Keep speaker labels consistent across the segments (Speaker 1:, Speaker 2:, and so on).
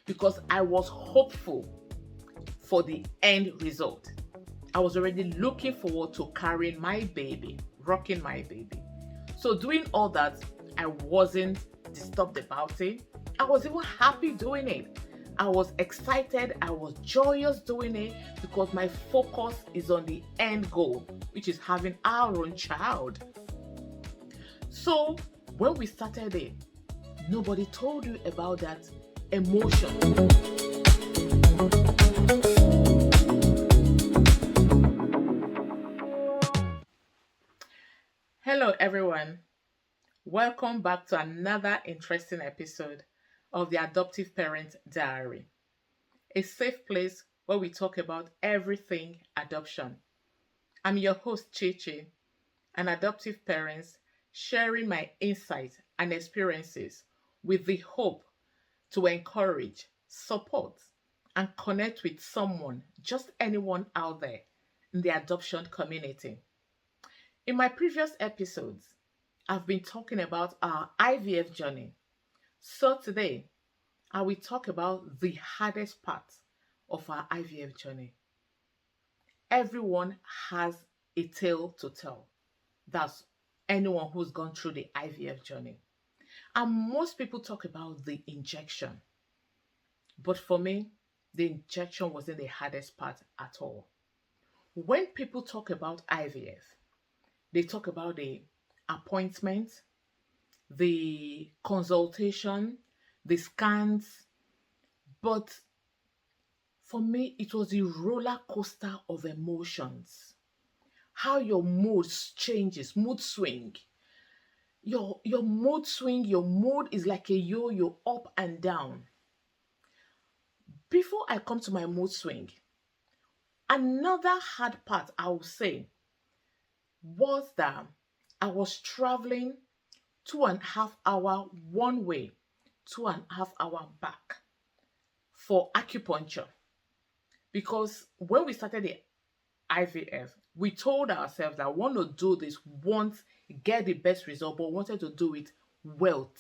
Speaker 1: because I was hopeful for the end result. I was already looking forward to carrying my baby, rocking my baby. So doing all that, I wasn't disturbed about it. I was even happy doing it. I was excited, I was joyous doing it because my focus is on the end goal, which is having our own child. So when we started it, nobody told you about that emotion. Hello, everyone. Welcome back to another interesting episode of the Adoptive Parent Diary, a safe place where we talk about everything adoption. I'm your host, Chichi, an adoptive parent sharing my insights and experiences with the hope to encourage, support, and connect with someone, just anyone out there in the adoption community. In my previous episodes, I've been talking about our IVF journey. So today, I will talk about the hardest part of our IVF journey. Everyone has a tale to tell. That's anyone who's gone through the IVF journey. And most people talk about the injection. But for me, the injection wasn't the hardest part at all. When people talk about IVF, they talk about the appointment, the consultation, the scans. But for me, it was the roller coaster of emotions. How your mood changes, mood swing. Your mood swing, your mood is like a yo-yo up and down. Before I come to my mood swing, another hard part I will say was that I was traveling 2.5 hours one way, 2.5 hours back for acupuncture. Because when we started the IVF, we told ourselves that we want to do this once, get the best result, but wanted to do it well,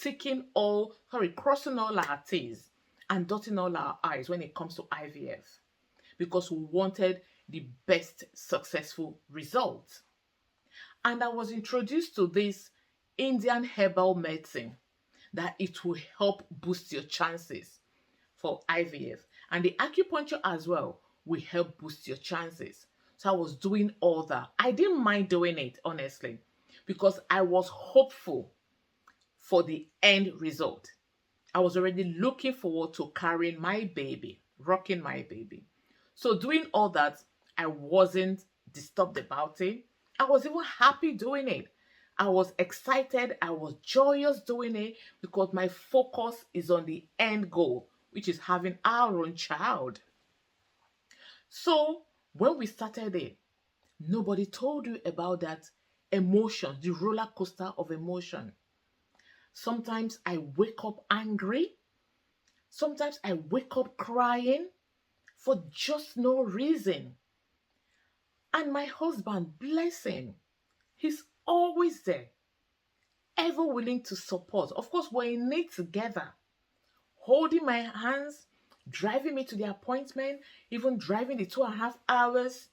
Speaker 1: crossing all our T's and dotting all our I's when it comes to IVF, because we wanted the best successful result. And I was introduced to this Indian herbal medicine that it will help boost your chances for IVF. And the acupuncture as well will help boost your chances. So I was doing all that. I didn't mind doing it, honestly, because I was hopeful for the end result. I was already looking forward to carrying my baby, rocking my baby. So doing all that, I wasn't disturbed about it. I was even happy doing it. I was excited, I was joyous doing it because my focus is on the end goal, which is having our own child. So when we started it, nobody told you about that emotion, the roller coaster of emotion. Sometimes I wake up angry. Sometimes I wake up crying for just no reason. And my husband, bless him, he's always there, ever willing to support. Of course, we're in it together, holding my hands, driving me to the appointment, even driving the 2.5 hours,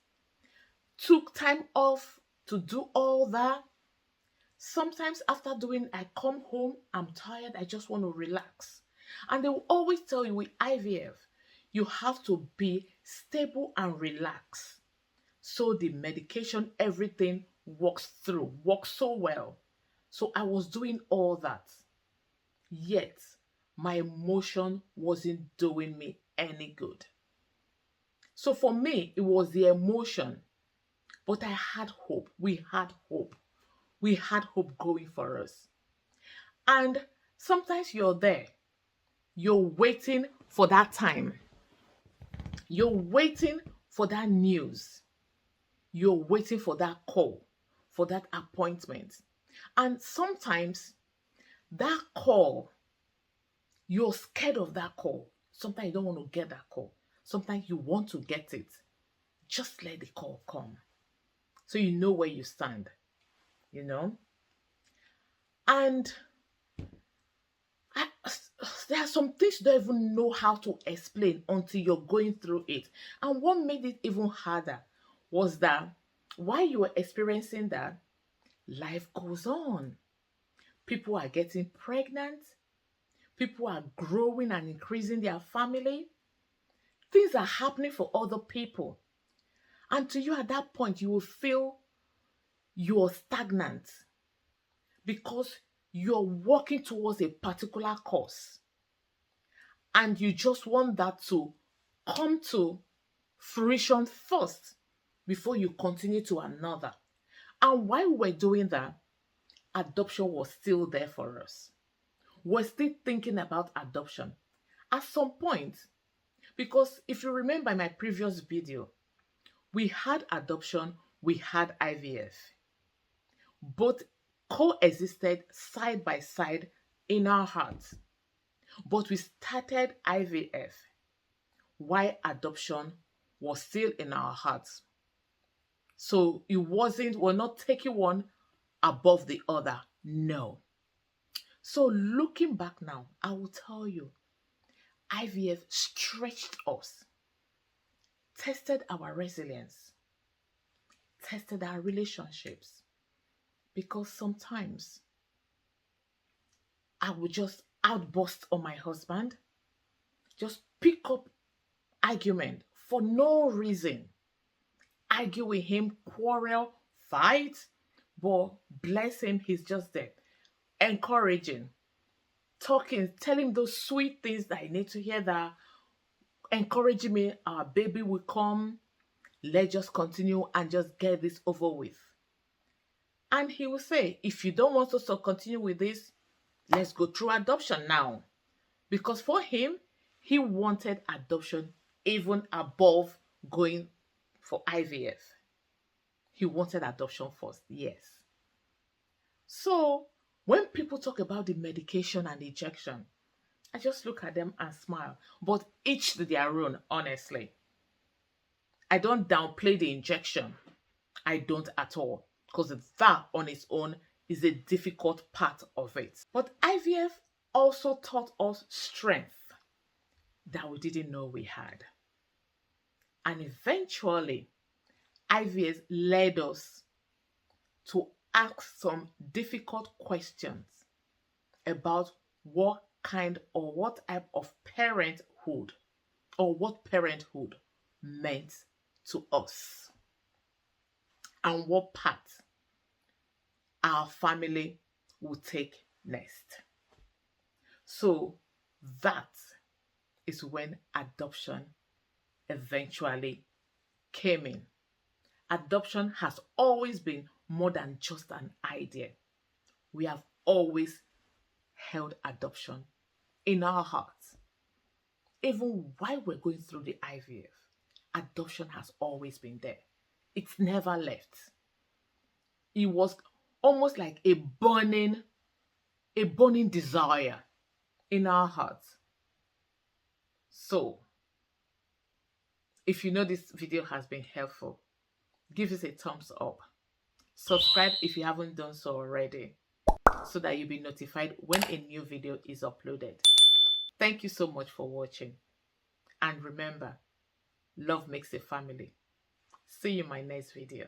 Speaker 1: took time off to do all that. Sometimes after doing, I come home, I'm tired, I just want to relax. And they will always tell you with IVF, you have to be stable and relax. So the medication, everything works so well. So I was doing all that. Yet, my emotion wasn't doing me any good. So for me, it was the emotion. But I had hope. We had hope. We had hope going for us. And sometimes you're there. You're waiting for that time. You're waiting for that news. You're waiting for that call, for that appointment. And sometimes that call, you're scared of that call. Sometimes you don't want to get that call. Sometimes you want to get it. Just let the call come. So you know where you stand, you know? And there are some things you don't even know how to explain until you're going through it. And what made it even harder was that while you were experiencing that, life goes on. People are getting pregnant, people are growing and increasing their family, things are happening for other people. And to you at that point, you will feel you're stagnant because you're working towards a particular cause and you just want that to come to fruition first before you continue to another. And while we're doing that, adoption was still there for us. We're still thinking about adoption at some point, because if you remember in my previous video, we had adoption, we had IVF. Both coexisted side by side in our hearts. But we started IVF while adoption was still in our hearts. So we're not taking one above the other. No. So looking back now, I will tell you, IVF stretched us, tested our resilience, tested our relationships. Because sometimes I would just outburst on my husband, just pick up argument for no reason, argue with him, quarrel, fight, but bless him, he's just there, encouraging, talking, telling him those sweet things that I need to hear, that encouraging me, our baby will come, let's just continue and just get this over with. And he will say, if you don't want us to continue with this, let's go through adoption now. Because for him, he wanted adoption even above going for IVF. He wanted adoption first, yes. So when people talk about the medication and injection, I just look at them and smile. But each to their own, honestly. I don't downplay the injection. I don't at all. Because that on its own is a difficult part of it. But IVF also taught us strength that we didn't know we had. And eventually, IVF led us to ask some difficult questions about what kind or what type of parenthood or what parenthood meant to us and what part our family will take next. So that is when adoption eventually came in. Adoption has always been more than just an idea. We have always held adoption in our hearts. Even while we're going through the IVF, adoption has always been there. It's never left. It was almost like a burning desire in our hearts. So, if you know this video has been helpful, give us a thumbs up. Subscribe if you haven't done so already, so that you'll be notified when a new video is uploaded. Thank you so much for watching. And remember, love makes a family. See you in my next video.